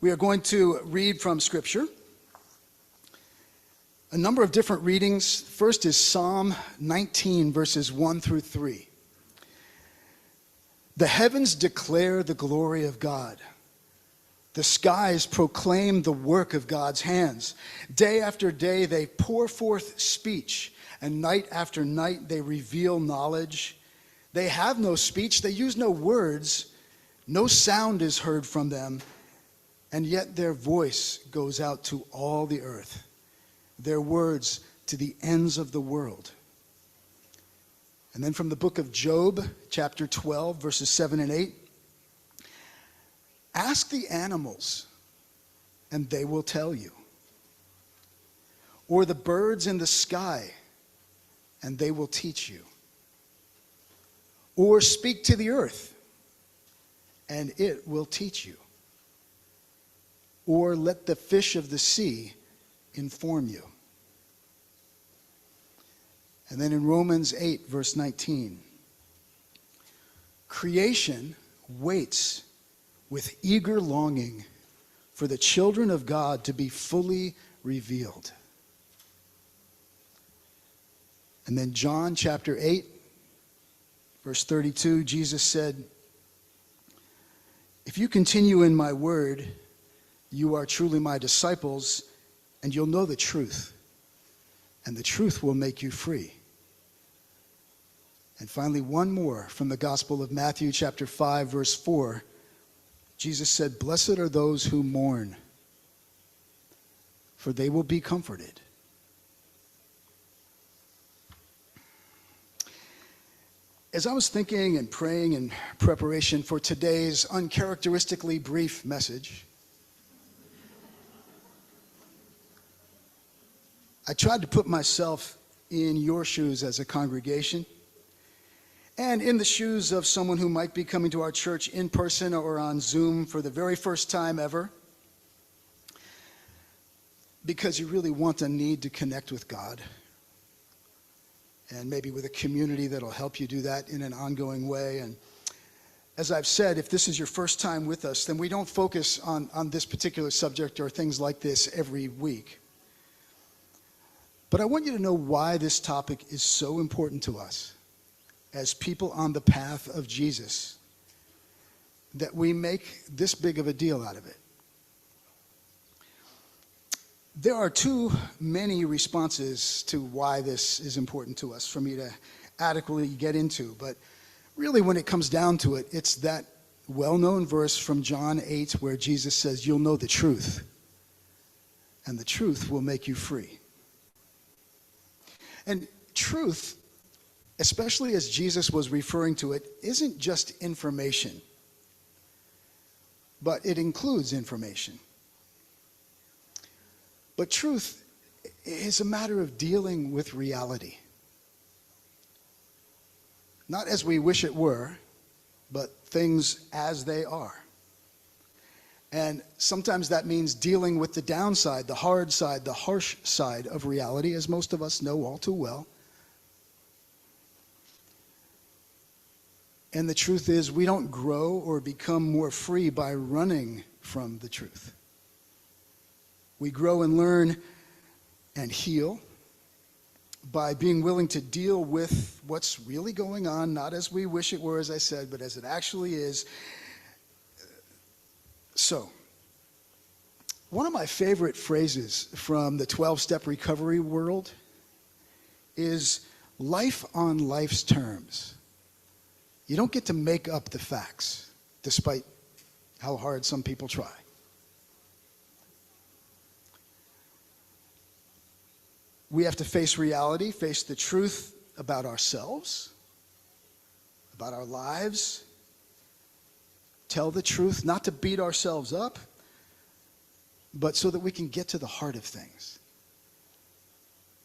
We are going to read from Scripture. A number of different readings. First is Psalm 19, verses 1 through 3. The heavens declare the glory of God. The skies proclaim the work of God's hands. Day after day they pour forth speech, and night after night they reveal knowledge. They have no speech, they use no words, no sound is heard from them, and yet their voice goes out to all the earth, their words to the ends of the world. And then from the book of Job, chapter 12, verses 7 and 8. Ask the animals, and they will tell you. Or the birds in the sky, and they will teach you. Or speak to the earth, and it will teach you. Or let the fish of the sea inform you. And then in Romans 8, verse 19, creation waits with eager longing for the children of God to be fully revealed. And then John chapter 8, verse 32, Jesus said, if you continue in my word, you are truly my disciples, and you'll know the truth, and the truth will make you free. And finally, one more from the Gospel of Matthew chapter 5, verse 4. Jesus said, blessed are those who mourn, for they will be comforted. As I was thinking and praying in preparation for today's uncharacteristically brief message, I tried to put myself in your shoes as a congregation and in the shoes of someone who might be coming to our church in person or on Zoom for the very first time ever, because you really want and need to connect with God and maybe with a community that'll help you do that in an ongoing way. And as I've said, if this is your first time with us, then we don't focus on this particular subject or things like this every week. But I want you to know why this topic is so important to us as people on the path of Jesus, that we make this big of a deal out of it. There are too many responses to why this is important to us for me to adequately get into, but really when it comes down to it, it's that well-known verse from John 8 where Jesus says, you'll know the truth, and the truth will make you free. And truth, especially as Jesus was referring to it, isn't just information, but it includes information. But truth is a matter of dealing with reality. Not as we wish it were, but things as they are. And sometimes that means dealing with the downside, the hard side, the harsh side of reality, as most of us know all too well. And the truth is, we don't grow or become more free by running from the truth. We grow and learn and heal by being willing to deal with what's really going on, not as we wish it were, as I said, but as it actually is. So, one of my favorite phrases from the 12-step recovery world is life on life's terms. You don't get to make up the facts, despite how hard some people try. We have to face reality, face the truth about ourselves, about our lives, tell the truth, not to beat ourselves up, but so that we can get to the heart of things.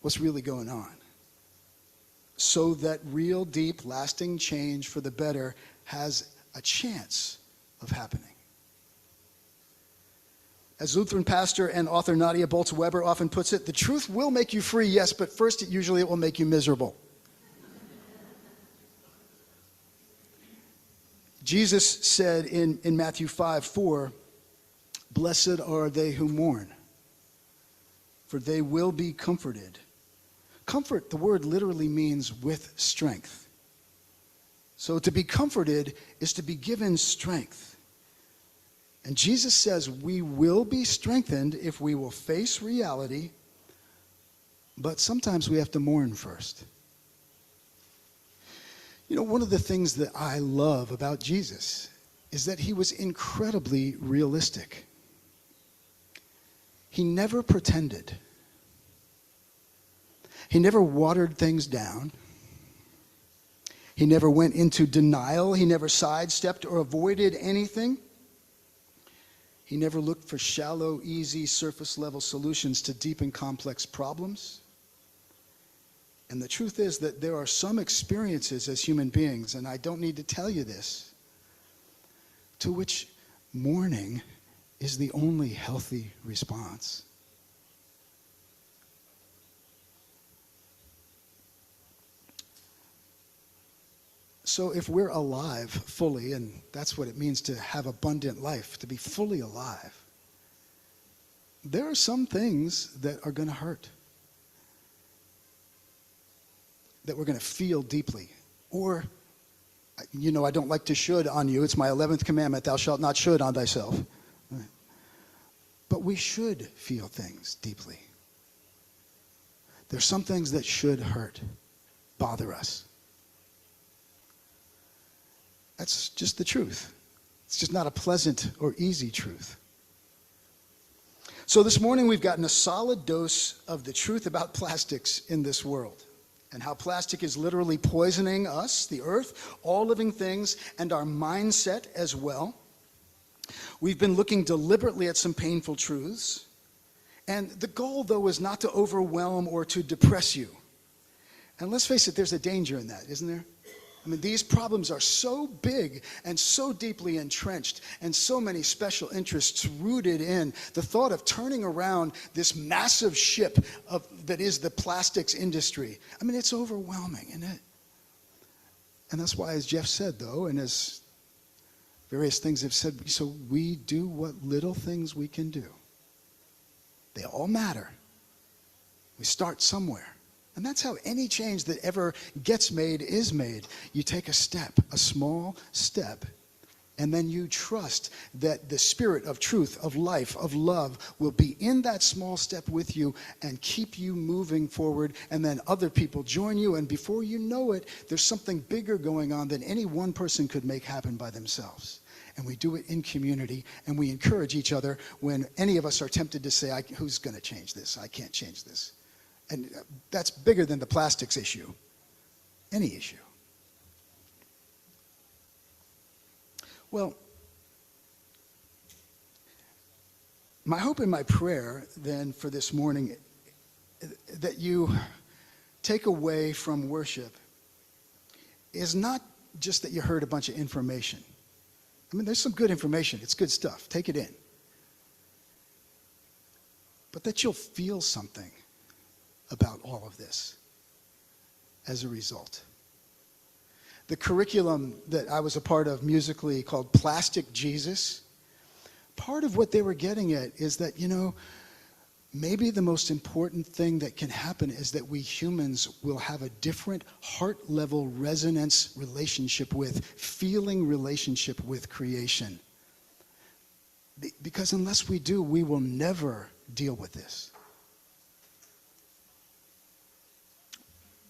What's really going on? So that real, deep, lasting change for the better has a chance of happening. As Lutheran pastor and author Nadia Bolz-Weber often puts it, the truth will make you free, yes, but first it will make you miserable. Jesus said in Matthew 5:4, Blessed are they who mourn, for they will be comforted. Comfort, the word literally means with strength. So to be comforted is to be given strength. And Jesus says we will be strengthened if we will face reality, but sometimes we have to mourn first. You know, one of the things that I love about Jesus is that he was incredibly realistic. He never pretended. He never watered things down. He never went into denial. He never sidestepped or avoided anything. He never looked for shallow, easy, surface-level solutions to deep and complex problems. And the truth is that there are some experiences as human beings, and I don't need to tell you this, to which mourning is the only healthy response. So if we're alive fully, and that's what it means to have abundant life, to be fully alive, there are some things that are going to hurt, that we're going to feel deeply. Or, you know, I don't like to should on you. It's my 11th commandment, thou shalt not should on thyself. But we should feel things deeply. There's some things that should hurt, bother us. That's just the truth. It's just not a pleasant or easy truth. So this morning we've gotten a solid dose of the truth about plastics in this world, and how plastic is literally poisoning us, the earth, all living things, and our mindset as well. We've been looking deliberately at some painful truths, and the goal, though, is not to overwhelm or to depress you. And let's face it, there's a danger in that, isn't there? I mean, these problems are so big and so deeply entrenched, and so many special interests rooted in the thought of turning around this massive ship that is the plastics industry. I mean, it's overwhelming, isn't it? And that's why, as Jeff said, though, and as various things have said, so we do what little things we can do. They all matter. We start somewhere. And that's how any change that ever gets made is made. You take a step, a small step, and then you trust that the spirit of truth, of life, of love will be in that small step with you and keep you moving forward. And then other people join you, and before you know it, there's something bigger going on than any one person could make happen by themselves. And we do it in community, and we encourage each other when any of us are tempted to say, who's going to change this? I can't change this. And that's bigger than the plastics issue, any issue. Well, my hope and my prayer then for this morning, that you take away from worship, is not just that you heard a bunch of information. I mean, there's some good information. It's good stuff. Take it in. But that you'll feel something about all of this as a result. The curriculum that I was a part of musically, called Plastic Jesus, part of what they were getting at is that, you know, maybe the most important thing that can happen is that we humans will have a different heart level resonance relationship with, feeling relationship with creation. Because unless we do, we will never deal with this.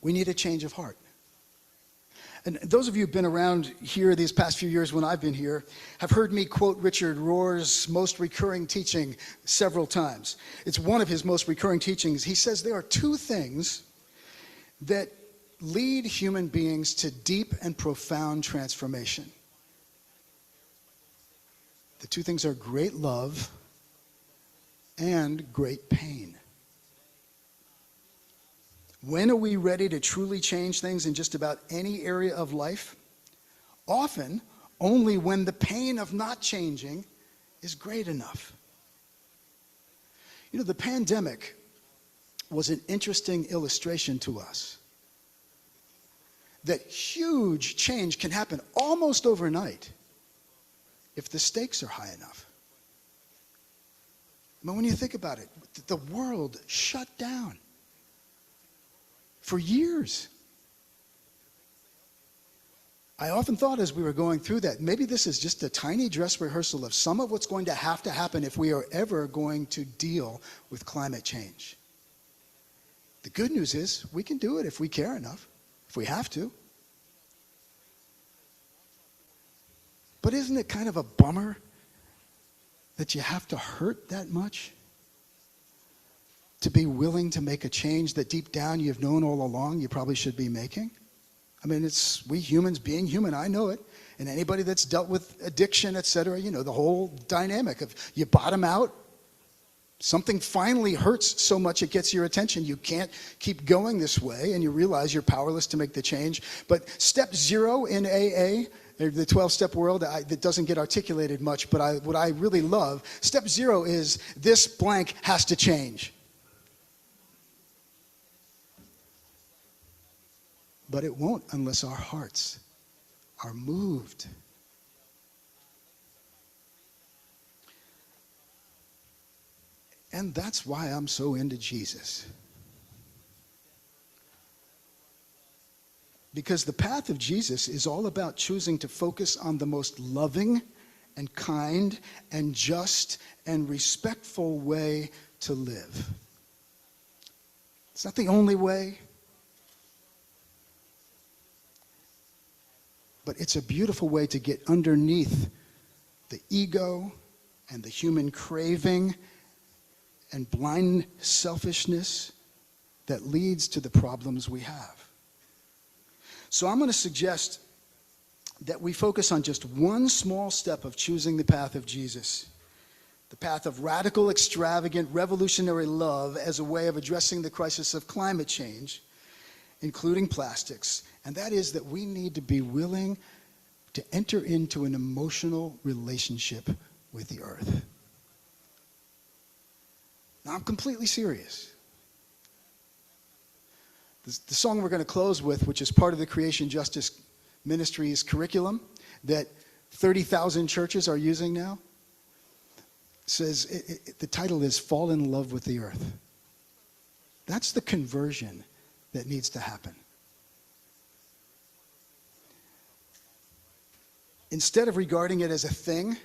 We need a change of heart. And those of you who've been around here these past few years when I've been here have heard me quote Richard Rohr's most recurring teaching several times. It's one of his most recurring teachings. He says there are two things that lead human beings to deep and profound transformation. The two things are great love and great pain. When are we ready to truly change things in just about any area of life? Often, only when the pain of not changing is great enough. You know, the pandemic was an interesting illustration to us that huge change can happen almost overnight if the stakes are high enough. I mean, when you think about it, the world shut down for years. I often thought as we were going through that, maybe this is just a tiny dress rehearsal of some of what's going to have to happen if we are ever going to deal with climate change. The good news is we can do it if we care enough, if we have to. But isn't it kind of a bummer that you have to hurt that much to be willing to make a change that deep down you've known all along you probably should be making? I mean, it's we humans being human, I know it. And anybody that's dealt with addiction, et cetera, you know, the whole dynamic of you bottom out, something finally hurts so much it gets your attention. You can't keep going this way, and you realize you're powerless to make the change. But step 0 in AA, the 12-step world, that doesn't get articulated much, but what I really love, step 0 is this blank has to change. But it won't unless our hearts are moved. And that's why I'm so into Jesus. Because the path of Jesus is all about choosing to focus on the most loving and kind and just and respectful way to live. It's not the only way, but it's a beautiful way to get underneath the ego and the human craving and blind selfishness that leads to the problems we have. So I'm going to suggest that we focus on just one small step of choosing the path of Jesus, the path of radical, extravagant, revolutionary love as a way of addressing the crisis of climate change, including plastics, and that is that we need to be willing to enter into an emotional relationship with the earth. Now, I'm completely serious. The song we're going to close with, which is part of the Creation Justice Ministries curriculum that 30,000 churches are using now, says, the title is Fall in Love with the Earth. That's the conversion that needs to happen. Instead of regarding it as a thing,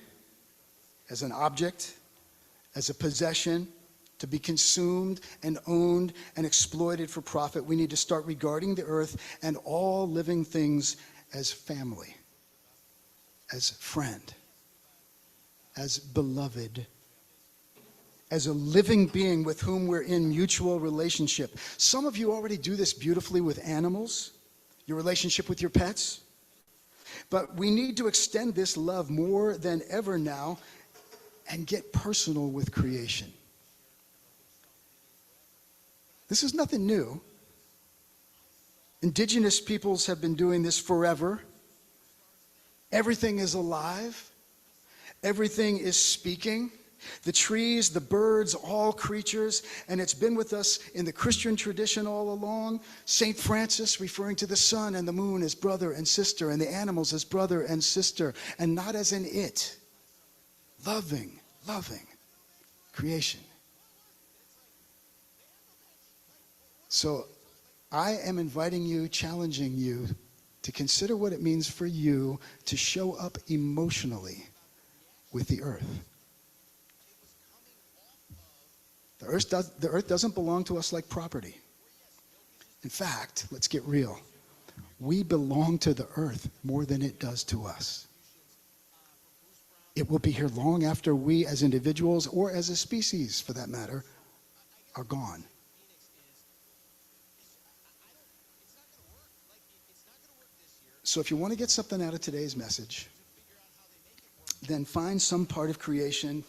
as an object, as a possession, to be consumed and owned and exploited for profit, we need to start regarding the earth and all living things as family, as friend, as beloved, as a living being with whom we're in mutual relationship. Some of you already do this beautifully with animals, your relationship with your pets. But we need to extend this love more than ever now and get personal with creation. This is nothing new. Indigenous peoples have been doing this forever. Everything is alive. Everything is speaking. The trees, the birds, all creatures, and it's been with us in the Christian tradition all along. St. Francis referring to the sun and the moon as brother and sister, and the animals as brother and sister, and not as an it. Loving creation. So I am inviting you, challenging you to consider what it means for you to show up emotionally with the earth. The earth doesn't belong to us like property. In fact, let's get real. We belong to the earth more than it does to us. It will be here long after we as individuals, or as a species for that matter, are gone. So if you want to get something out of today's message, then find some part of creation.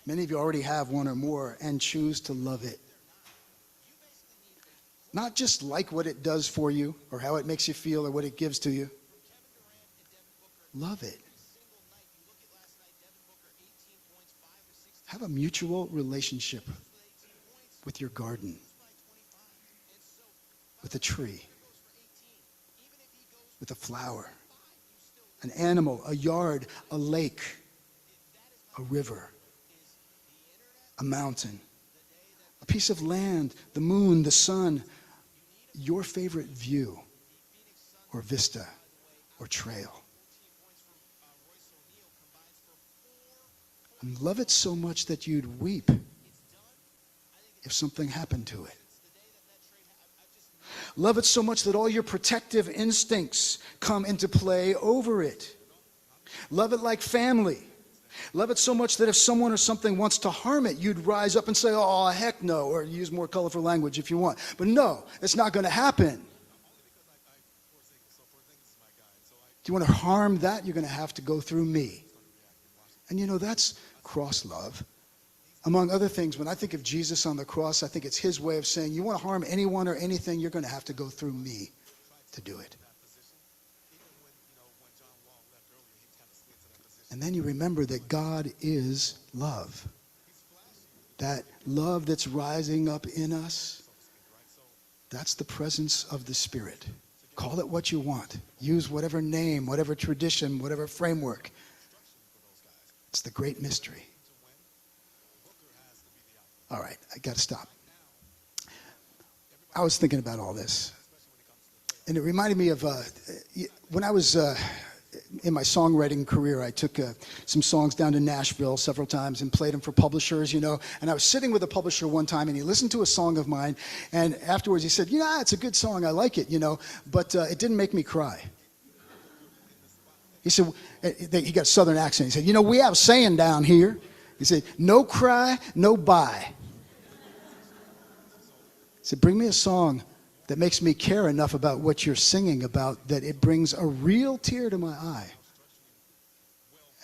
Many of you already have one or more, and choose to love it. Not just like what it does for you, or how it makes you feel, or what it gives to you. Love it. Have a mutual relationship with your garden, with a tree, with a flower, an animal, a yard, a lake, a river, a mountain, a piece of land, the moon, the sun, your favorite view or vista or trail. And love it so much that you'd weep if something happened to it. Love it so much that all your protective instincts come into play over it. Love it like family. Love it so much that if someone or something wants to harm it, you'd rise up and say, oh, heck no, or use more colorful language if you want. But no, it's not going to happen. If you want to harm that, you're going to have to go through me. And you know, that's cross love. Among other things, when I think of Jesus on the cross, I think it's his way of saying, you want to harm anyone or anything, you're going to have to go through me to do it. And then you remember that God is love. That love that's rising up in us, that's the presence of the Spirit. Call it what you want. Use whatever name, whatever tradition, whatever framework. It's the great mystery. All right, I got to stop. I was thinking about all this. And it reminded me of when I was in my songwriting career, I took some songs down to Nashville several times and played them for publishers, you know. And I was sitting with a publisher one time, and he listened to a song of mine. And afterwards he said, yeah, it's a good song. I like it, you know. But it didn't make me cry. He said, he got a southern accent. He said, you know, we have a saying down here. He said, no cry, no buy. He said, bring me a song that makes me care enough about what you're singing about that it brings a real tear to my eye.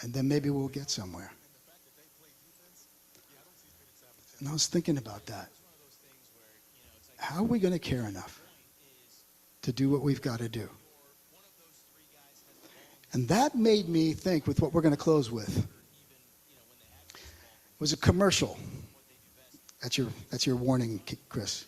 And then maybe we'll get somewhere. And I was thinking about that. How are we going to care enough to do what we've got to do? And that made me think with what we're going to close with. It was a commercial. That's your warning, Chris.